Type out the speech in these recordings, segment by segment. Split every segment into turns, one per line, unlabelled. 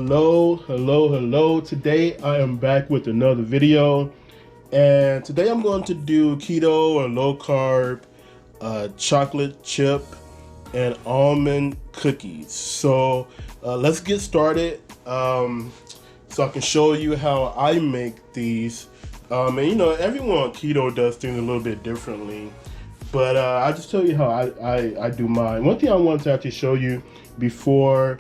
Hello. Today I am back with another video, and today I'm going to do keto or low carb chocolate chip and almond cookies. So let's get started so I can show you how I make these. And you know, everyone on keto does things a little bit differently, but I'll just tell you how I do mine. One thing I want to actually show you before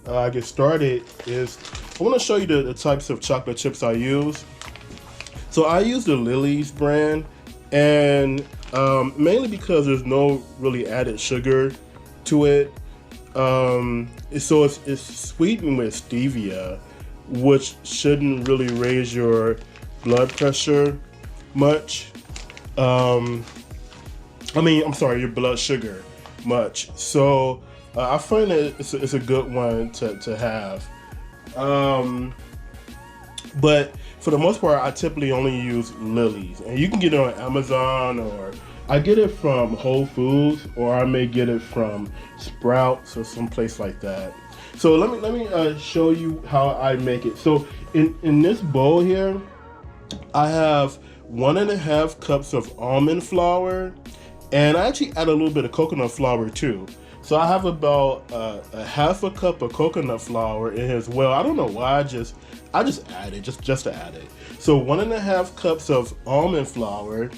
I get started is I want to show you the types of chocolate chips I use. So I use the Lily's brand, and mainly because there's no really added sugar to it. So it's sweetened with stevia, which shouldn't really raise your blood pressure much. I'm sorry, your blood sugar much. So I find that it's a good one to have. But for the most part, I typically only use Lily's, and you can get it on Amazon, or I get it from Whole Foods, or I may get it from Sprouts or someplace like that. So let me show you how I make it. So in this bowl here, I have 1.5 cups of almond flour, and I actually add a little bit of coconut flour too. So I have about a half a cup of coconut flour in here as well. I don't know why, I just add it just to add it. So 1.5 cups of almond flour,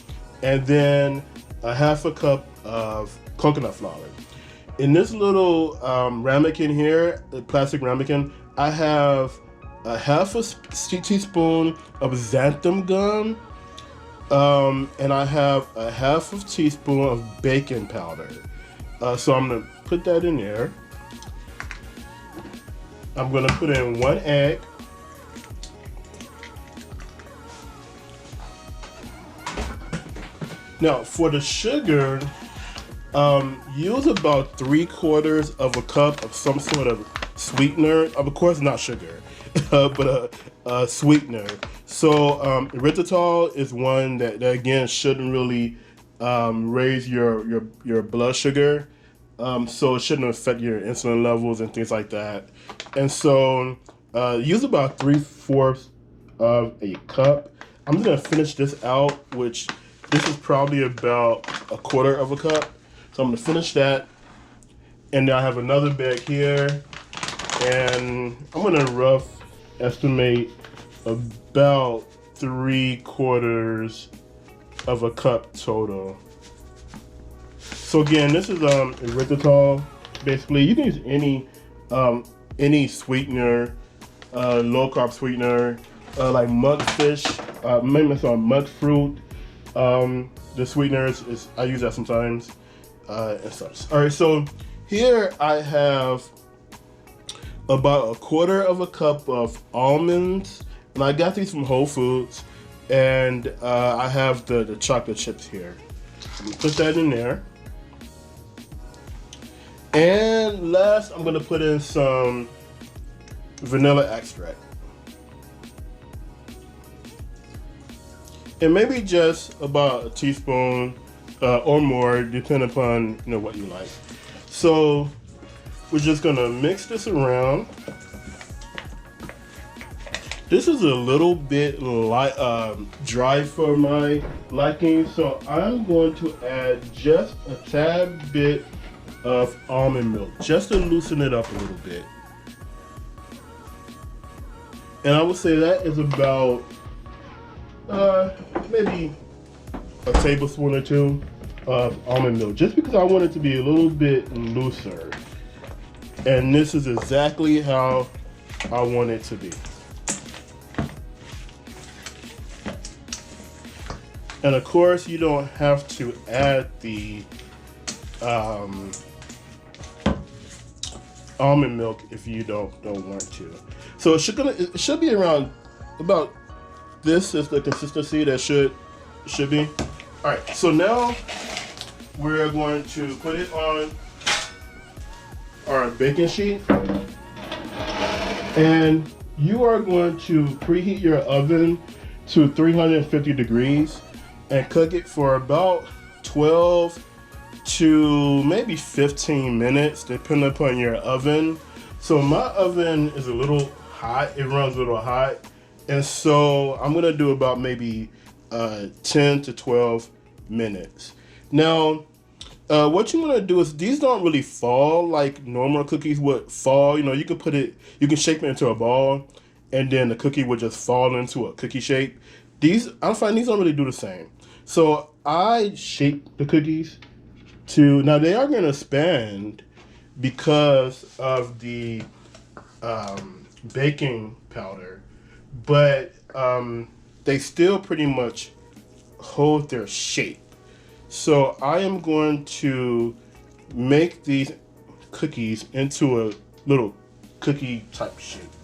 and then a half a cup of coconut flour. In this little ramekin here, the plastic ramekin, I have a half a teaspoon of xanthan gum, and I have a half a teaspoon of baking powder. So I'm gonna put that in there. I'm gonna put in 1 egg. Now for the sugar, use about 3/4 of a cup of some sort of sweetener. Of course, not sugar, but a sweetener. So erythritol is one that again shouldn't really raise your blood sugar, so it shouldn't affect your insulin levels and things like that. And so use about 3/4 of a cup. I'm just gonna finish this out, which this is probably about 1/4 of a cup. So I'm gonna finish that, and then I have another bag here, and I'm gonna rough estimate about 3/4 of a cup total. So again, this is erythritol. Basically, you can use any sweetener, low carb sweetener, like mug fish, maybe it's on mug fruit. The sweeteners is I use that sometimes, and such. All right, so here I have about 1/4 of a cup of almonds, and I got these from Whole Foods, and I have the chocolate chips here. I'm gonna put that in there. And last, I'm gonna put in some vanilla extract. And maybe just about a teaspoon or more, depending upon what you like. So we're just gonna mix this around. This is a little bit dry for my liking, so I'm going to add just a tad bit of almond milk, just to loosen it up a little bit. And I would say that is about maybe a tablespoon or 2 of almond milk, just because I want it to be a little bit looser. And this is exactly how I want it to be. And of course, you don't have to add the almond milk if you don't want to. So it should be around about this is the consistency that should be. All right, so now we're going to put it on our baking sheet, and you are going to preheat your oven to 350 degrees and cook it for about 12 to maybe 15 minutes, depending upon your oven. So my oven is a little hot. It runs a little hot. And so I'm gonna do about maybe 10 to 12 minutes. Now, what you want to do is these don't really fall like normal cookies would fall. You know, you can shape it into a ball, and then the cookie would just fall into a cookie shape. I find these don't really do the same. So I shape the cookies now they are going to expand because of the baking powder, but they still pretty much hold their shape. So I am going to make these cookies into a little cookie type shape.